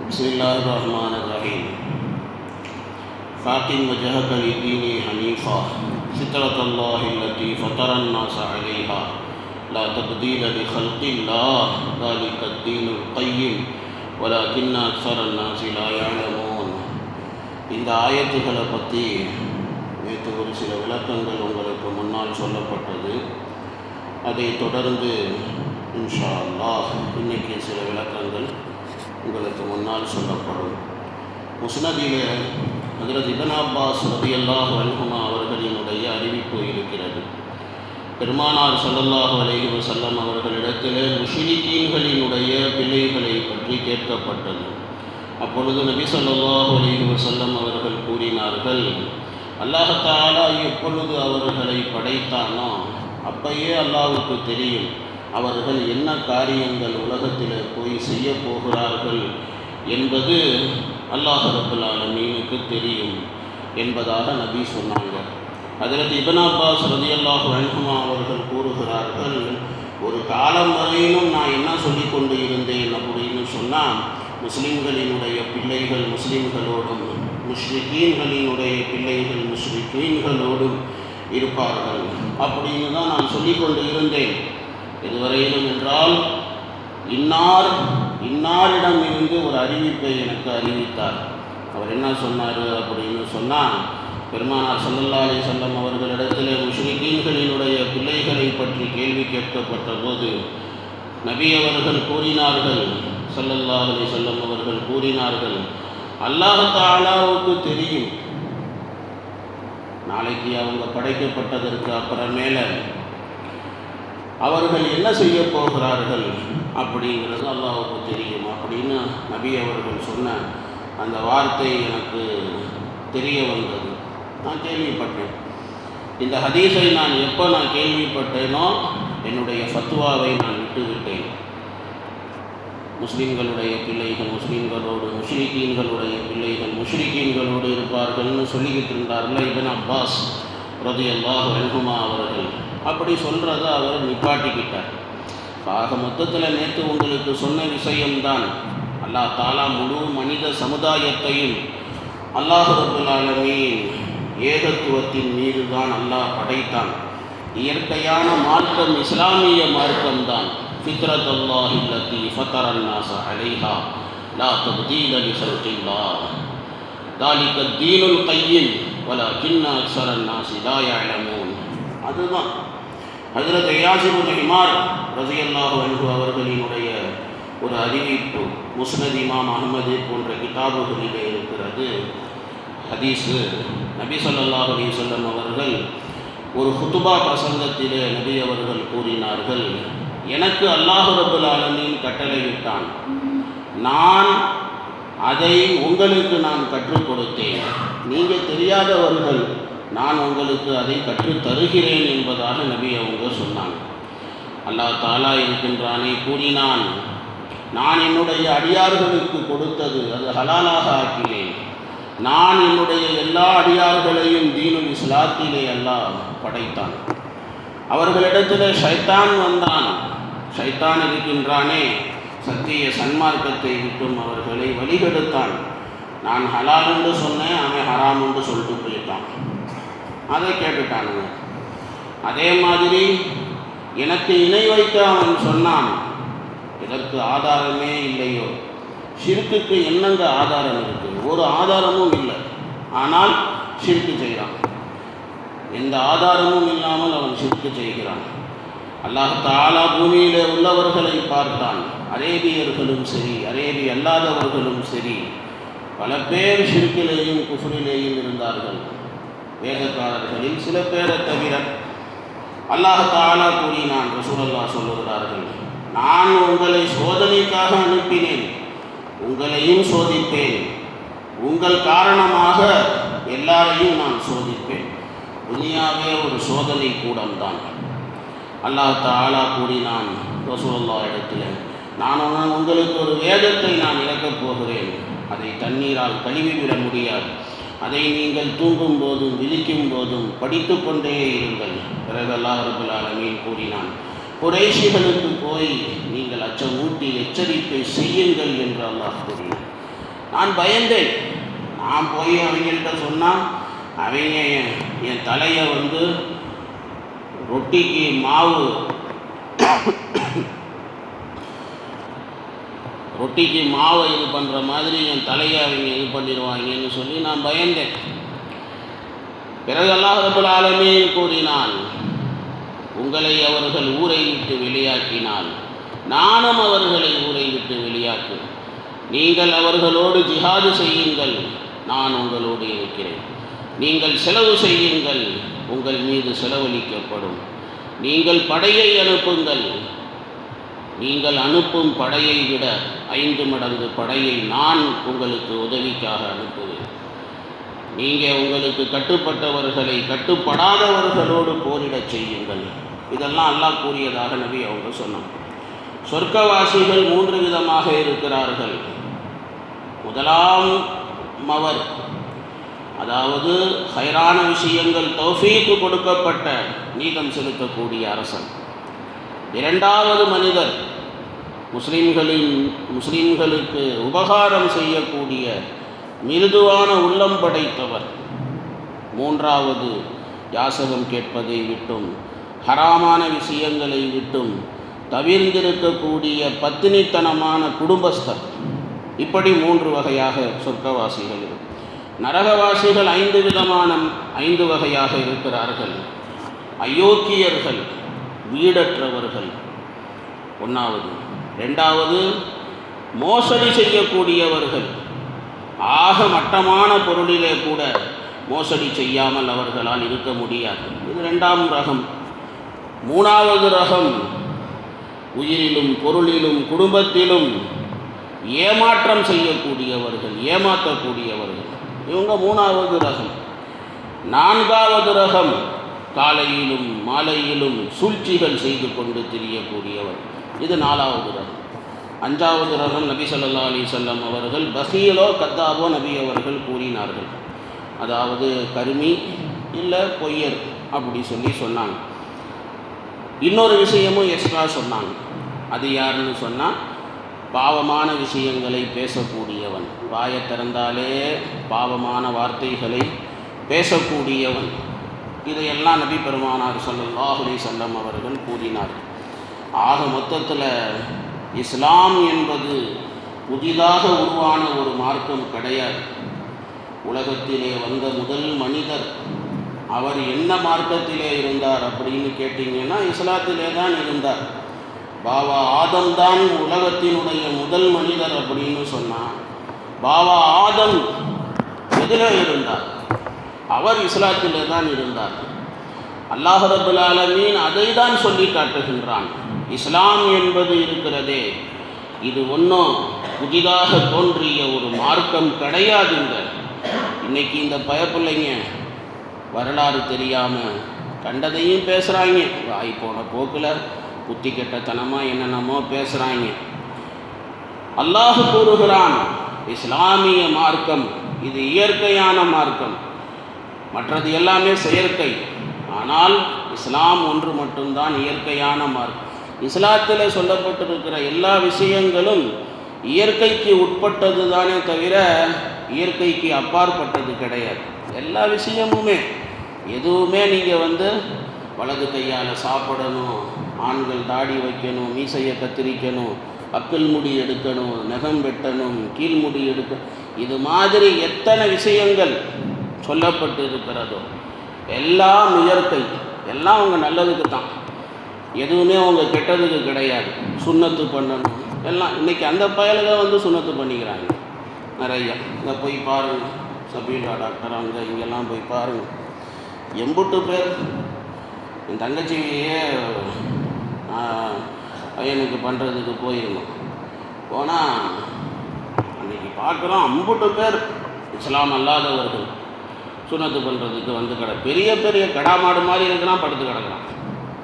بسم الله الرحمن الرحيم فاقم وجهك للدين حنيفا فطرة الله التي فطر الناس عليها لا تبديل لخلق الله ذلك الدين القيم ولكن أكثر الناس لا يعلمون. இந்த ஆயத்துகளை பற்றி நேற்று ஒரு சில விளக்கங்கள் உங்களுக்கு முன்னால் சொல்லப்பட்டது. அதை தொடர்ந்து இன்ஷா அல்லாஹ் இன்னைக்கு சில விளக்கங்கள் உங்களுக்கு முன்னால் சொல்லப்படும். முஸ்னதிலே ஹஜ்ரத் இப்னு அப்பாஸ் ரலியல்லாஹு அன்ஹுமா அவர்களினுடைய அறிவிப்பு இருக்கிறது. பெருமானார் ஸல்லல்லாஹு அலைஹி வஸல்லம் அவர்களிடத்திலே முஷ்ரிக்கீன்களினுடைய பிள்ளைகளை பற்றி கேட்கப்பட்டது. அப்பொழுது நபி ஸல்லல்லாஹு அலைஹி வஸல்லம் அவர்கள் கூறினார்கள், அல்லாஹ் தஆலா எப்பொழுது அவர்களை படைத்தானோ அப்பயே அல்லாஹ்வுக்கு தெரியும் அவர்கள் என்ன காரியங்கள் உலகத்தில் போய் செய்ய போகிறார்கள் என்பது அல்லாஹ் ரப்பல் ஆலமீனுக்கு தெரியும் என்பதாக நபி சொன்னாங்க. ஹஜ்ரத் இப்னு அப்பாஸ் ரலியல்லாஹு அன்ஹுமா அவர்கள் கூறுகிறார்கள், ஒரு காலம் வரையிலும் நான் என்ன சொல்லி கொண்டு இருந்தேன் அப்படின்னு சொன்னால், முஸ்லிம்களினுடைய பிள்ளைகள் முஸ்லிம்களோடும் முஷ்ரிக்கீன்களினுடைய பிள்ளைகள் முஷ்ரிக்கீன்களோடும் இருப்பார்கள் அப்படின்னு தான் நான் சொல்லிக்கொண்டு இருந்தேன். இதுவரையிலும் என்றால் இன்னாரிடம் இருந்து ஒரு அறிவிப்பை எனக்கு அறிவித்தார். அவர் என்ன சொன்னார் அப்படின்னு சொன்னால், பெருமானார் ஸல்லல்லாஹு அலைஹி வஸல்லம் அவர்களிடத்தில் முஷ்ரிக்கீன்களினுடைய பிள்ளைகளை பற்றி கேள்வி கேட்கப்பட்ட போது நபி அவர்கள் கூறினார்கள், ஸல்லல்லாஹு அலைஹி வஸல்லம் அவர்கள் கூறினார்கள், அல்லாஹ் தஆலாவுக்கு தெரியும் நாளைக்கு அவங்க படைக்கப்பட்டதற்கு அப்புறமேல அவர்கள் என்ன செய்ய போகிறார்கள் அப்படிங்கிறது அல்லாஹ்வுக்கு தெரியும் அப்படின்னு நபி அவர்கள் சொன்ன அந்த வார்த்தை எனக்கு தெரிய வந்தது. நான் கேள்விப்பட்டேன். இந்த ஹதீஸை நான் எப்போ கேள்விப்பட்டேனோ என்னுடைய ஃபத்வாவை நான் விட்டுவிட்டேன். முஸ்லீம்களுடைய பிள்ளைகள் முஸ்லீம்களோடு முஷ்ரிக்கீன்களுடைய பிள்ளைகள் முஷ்ரிக்கீன்களோடு இருப்பார்கள்னு சொல்லிக்கிட்டு இருந்தார்கள் இப்னு அப்பாஸ் ரலியல்லாஹு அன்ஹுமா அவர்கள். அப்படி சொல்கிறத அவர் நிப்பாட்டிக்கிட்டார். ஆக மொத்தத்தில் நேற்று உங்களுக்கு சொன்ன விஷயம்தான், அல்லாஹ் தஆலா முழு மனித சமுதாயத்தையும் அல்லாஹ் ரப்பல் ஆலமீன் ஏகத்துவத்தின் மீது தான் அல்லாஹ் படைத்தான். இயற்கையான மார்க்கம் இஸ்லாமிய மார்க்கம்தான். ஃபித்ரத்துல்லாஹி அல்லதி ஃபத்தரன் நாஸ அலைஹா லா தப்தீல லிஹல்கில்லாஹ் ذلك الدين القيم ولكن أكثر الناس لا يعلمون. அதுதான் ஹஜ்ரத் இயாஸ் இப்னு ஹிமார் ரலியல்லாஹு அன்ஹு அவர்களினுடைய ஒரு அறிவிப்பு முஸ்னத் இமாம் அஹ்மது போன்ற கிதாபுகளிலே இருக்கிறது. ஹதீஸு நபி ஸல்லல்லாஹு அலைஹி வஸல்லம் அவர்கள் ஒரு ஹுதுபா பிரசங்கத்திலே நபி அவர்கள் கூறினார்கள், எனக்கு அல்லாஹ் ரப்பல் ஆலமீன் கட்டளையிட்டான், நான் அதை உங்களுக்கு நான் கற்றுக் கொடுத்தேன், நீங்கள் தெரியாதவர்கள், நான் உங்களுக்கு அதை கற்றுத் தருகிறேன் என்பதாக நபி அவங்க சொன்னாங்க. அல்லாஹ் தஆலா இருக்கின்றானே கூறினான், நான் என்னுடைய அடியார்களுக்கு கொடுத்தது அது ஹலாலாக ஆக்கினேன், நான் என்னுடைய எல்லா அடியார்களையும் தீனுல் இஸ்லாத்திலே அல்லாஹ் படைத்தான். அவர்களிடத்தில் ஷைத்தான் வந்தான். ஷைத்தான் இருக்கின்றானே சத்திய சன்மார்க்கத்தை விட்டும் அவர்களை வழிகெடுத்தான். நான் ஹலால் என்று சொன்னேன், அவன் ஹராம் என்று சொல்லிட்டு போயிட்டான். அதை கேட்டுட்டானுங்க. அதே மாதிரி எனக்கு இணை வைக்க அவன் சொன்னான். இதற்கு ஆதாரமே இல்லையோ, ஷிர்க்குக்கு என்னங்க ஆதாரம் இருக்குது? ஒரு ஆதாரமும் இல்லை. ஆனால் ஷிர்க்கு செய்கிறான். எந்த ஆதாரமும் இல்லாமல் அவன் ஷிர்க்கு செய்கிறான். அல்லாஹ் தஆலா பூமியிலே உள்ளவர்களை பார்த்தான். அரேபியர்களும் சரி அரேபி அல்லாதவர்களும் சரி பல பேர் ஷிர்க்கிலேயும் குஃப்ரிலேயும் இருந்தார்கள். வேதக்காரர்களில் சில பேரை தவிர. அல்லாஹ் தஆலா கூறினான், ரசூலுல்லாஹ் சொல்லுகிறார்கள், நான் உங்களை சோதனைக்காக அனுப்பினேன், உங்களையும் சோதிப்பேன், உங்கள் காரணமாக எல்லாரையும் நான் சோதிப்பேன். துனியாவே ஒரு சோதனை கூடம்தான். அல்லாஹ் தஆலா கூறினான் ரசூலுல்லாஹ் இடத்தில், நான் உங்களுக்கு ஒரு வேதத்தை நான் இறக்கப் போகிறேன், அதை தண்ணீரால் கழுவிவிட முடியாது, அதை நீங்கள் தூங்கும் போதும் விழிக்கும் போதும் படித்து கொண்டே இருங்கள். பிறகு அல்லாஹ் ரப்பல் ஆலமீன் கூறினான், குறைஷிகளுக்கு போய் நீங்கள் அச்சமூட்டி எச்சரிக்கை செய்யுங்கள் என்று அல்லாஹ் கூறினார். நான் பயந்தேன். நான் போய் அவங்கள்ட்ட சொன்னால் அவங்க என் தலையை வந்து ரொட்டிக்கு மாவை இது பண்ணுற மாதிரி என் தலையை அவங்க இது பண்ணிடுவாங்கன்னு சொல்லி நான் பயந்தேன். பிறகு அல்லாஹ் ரப்பல் ஆலமீன் கூறினான், உங்களை அவர்கள் ஊரை விட்டு வெளியாக்கினால் நானும் அவர்களை ஊரை விட்டு வெளியாக்கும். நீங்கள் அவர்களோடு ஜிஹாது செய்யுங்கள், நான் உங்களோடு இருக்கிறேன். நீங்கள் செலவு செய்யுங்கள், உங்கள் மீது செலவழிக்கப்படும். நீங்கள் படையை அனுப்புங்கள், நீங்கள் அனுப்பும் படையை விட 5 மடங்கு படையை நான் உங்களுக்கு உதவிக்காக அனுப்புவேன். நீங்கள் உங்களுக்கு கட்டுப்பட்டவர்களை கட்டுப்படாதவர்களோடு போரிடச் செய்யுங்கள். இதெல்லாம் அல்லாஹ் கூறியதாக நபி அவங்க சொன்னாங்க. சொர்க்கவாசிகள் 3 விதமாக இருக்கிறார்கள். முதலாம் அவர், அதாவது ஹைரான விஷயங்கள் தௌஃபீக்கு கொடுக்கப்பட்ட நீதம் செலுத்தக்கூடிய அரசன். இரண்டாவது மனிதர் முஸ்லிம்களுக்கு உபகாரம் செய்யக்கூடிய மிருதுவான உள்ளம் படைத்தவர். மூன்றாவது யாசகம் கேட்பதை விட்டும் ஹராமான விஷயங்களை விட்டும் தவிர்ந்திருக்கக்கூடிய பத்தினித்தனமான குடும்பஸ்தர். இப்படி 3 வகையாக சொர்க்கவாசிகள். நரகவாசிகள் 5 வகையாக இருக்கிறார்கள். அயோக்கியர்கள், வீடற்றவர்கள் 1வது. 2வது மோசடி செய்யக்கூடியவர்கள். ஆக மட்டமான பொருளிலே கூட மோசடி செய்யாமல் அவர்களால் இருக்க முடியாது. இது 2ஆம் ரகம். 3வது ரகம் உயிரிலும் பொருளிலும் குடும்பத்திலும் ஏமாற்றம் செய்யக்கூடியவர்கள், ஏமாற்றக்கூடியவர்கள். இவங்க 3வது ரகம். 4வது ரகம் காலையிலும் மாலையிலும் சூழ்ச்சிகள் செய்து கொண்டு திரியக்கூடியவர். இது 4வது ரகம். 5வது ரகம் நபி ஸல்லல்லாஹு அலைஹி வஸல்லம் அவர்கள் பஸீலோ கத்தாபோ நபி அவர்கள் கூறினார்கள். அதாவது கருமி இல்லை பொய்யர் அப்படி சொன்னாங்க. இன்னொரு விஷயமும் எக்ஸ்ட்ரா சொன்னாங்க. அது யாருன்னு சொன்னால், பாவமான விஷயங்களை பேசக்கூடியவன், வாயை திறந்தாலே பாவமான வார்த்தைகளை பேசக்கூடியவன். இதையெல்லாம் நபி பெருமானார் ஸல்லல்லாஹு அலைஹி வஸல்லம் அவர்கள் கூறினார். ஆக மொத்தத்தில் இஸ்லாம் என்பது புதிதாக உருவான ஒரு மார்க்கம் கிடையாது. உலகத்திலே வந்த முதல் மனிதர் அவர் என்ன மார்க்கத்திலே இருந்தார் அப்படின்னு கேட்டிங்கன்னா இஸ்லாத்திலே தான் இருந்தார். பாபா ஆதம் தான் உலகத்தினுடைய முதல் மனிதர் அப்படின்னு சொன்னார். பாபா ஆதம் எதிலே இருந்தார்? அவர் இஸ்லாத்திலே தான் இருந்தார். அல்லாஹ் ரப்பல் ஆலமீன் அதை தான் சொல்லி காட்டுகின்றான். இஸ்லாம் என்பது இருக்கிறதே, இது ஒன்றும் புதிதாக தோன்றிய ஒரு மார்க்கம் கிடையாதுங்க. இன்றைக்கி இந்த பயப்பிள்ளைங்க வரலாறு தெரியாமல் கண்டதையும் பேசுகிறாங்க. வாய் போன போக்கில் புத்தி கெட்டத்தனமாக என்னென்னமோ பேசுகிறாங்க. அல்லாஹ் கூறுகிறான், இஸ்லாமிய மார்க்கம் இது இயற்கையான மார்க்கம், மற்றது எல்லாமே செயற்கை. ஆனால் இஸ்லாம் ஒன்று மட்டும்தான் இயற்கையான மார்க்கம். இஸ்லாத்தில் சொல்லப்பட்டிருக்கிற எல்லா விஷயங்களும் இயற்கைக்கு உட்பட்டது தானே தவிர இயற்கைக்கு அப்பாற்பட்டது கிடையாது. எல்லா விஷயமுமே எதுவுமே நீங்கள் வலது கையால் சாப்பிடணும், ஆண்கள் தாடி வைக்கணும், மீசையை கத்திரிக்கணும், அக்கல் முடி எடுக்கணும், நகம் வெட்டணும், கீழ்முடி எடுக்கணும், இது மாதிரி எத்தனை விஷயங்கள் சொல்லப்பட்டு இருக்கிறதோ எல்லாம் இயற்கை. எல்லாம் அவங்க நல்லதுக்கு தான், எதுவுமே அவங்க கெட்டதுக்கு கிடையாது. சுண்ணத்து பண்ணணும் எல்லாம். இன்றைக்கி அந்த பயலுக சுண்ணத்து பண்ணிக்கிறாங்க நிறைய. இங்கே போய் பாருங்கள், சபீலா டாக்டர் அங்கே இங்கெல்லாம் போய் பாருங்கள். எம்புட்டு பேர் என் தங்கச்சியே பையனுக்கு பண்ணுறதுக்கு போயிருந்தோம். போனால் அன்றைக்கி பார்க்குறோம், அம்புட்டு பேர் இஸ்லாம் அல்லாதவர்கள் சுண்ணத்து பண்ணுறதுக்கு பெரிய பெரிய கடாமாடு மாதிரி இருக்கிறான், படுத்து கிடக்கிறான்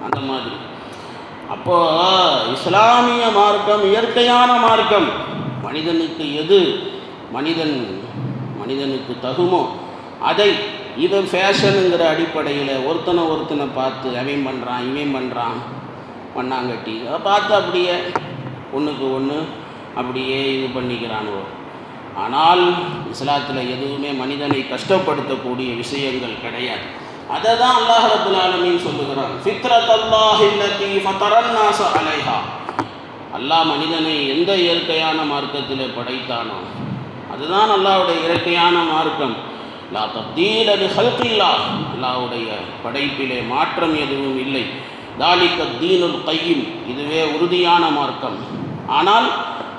அந்த மாதிரி. அப்போது இஸ்லாமிய மார்க்கம் இயற்கையான மார்க்கம். மனிதனுக்கு எது மனிதனுக்கு தகுமோ அதை, இவன் ஃபேஷனுங்கிற அடிப்படையில் ஒருத்தனை பார்த்து அவன் பண்ணுறான் இவன் பண்ணுறான் பண்ணாங்கட்டி அதை பார்த்து அப்படியே ஒன்றுக்கு ஒன்று அப்படியே இது பண்ணிக்கிறானுவோ. ஆனால் இஸ்லாத்தில் எதுவுமே மனிதனை கஷ்டப்படுத்தக்கூடிய விஷயங்கள் கிடையாது. அதை தான் அல்லாஹ் ரப்பல் ஆலமீன் சொல்லுகிறான், ஃபித்ரத்தல்லாஹி அல்லதி ஃபதரன் நாஸ அலைஹா. அல்லாஹ் மனிதனை எந்த இயற்கையான மார்க்கத்திலே படைத்தானோ அதுதான் அல்லாஹ்வுடைய இயற்கையான மார்க்கம். லா தப்தீல லிஹல்கில்லாஹ், அல்லாஹ்வுடைய படைப்பிலே மாற்றம் எதுவும் இல்லை. தாலிக தீனுல் கையிம், இதுவே உறுதியான மார்க்கம். ஆனால்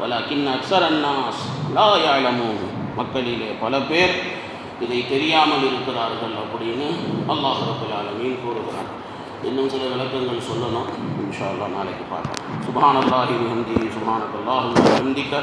வலக்கின் அக்ஸரன் நாஸ் லா யஅலமூன், மக்களிலே பல பேர் இதை தெரியாமல் இருக்கிறார்கள் அப்படின்னு அல்லாஹ் ரப்பல் ஆலமீன் கூறுகிறார். இன்னும் சில விளக்கங்கள் சொல்லணும், இன்ஷா அல்லாஹ் நாளைக்கு பார்க்கலாம். சுப்ஹானல்லாஹி வபிஹம்திஹி சுப்ஹானக்கல்லாஹும்ம வபிஹம்திக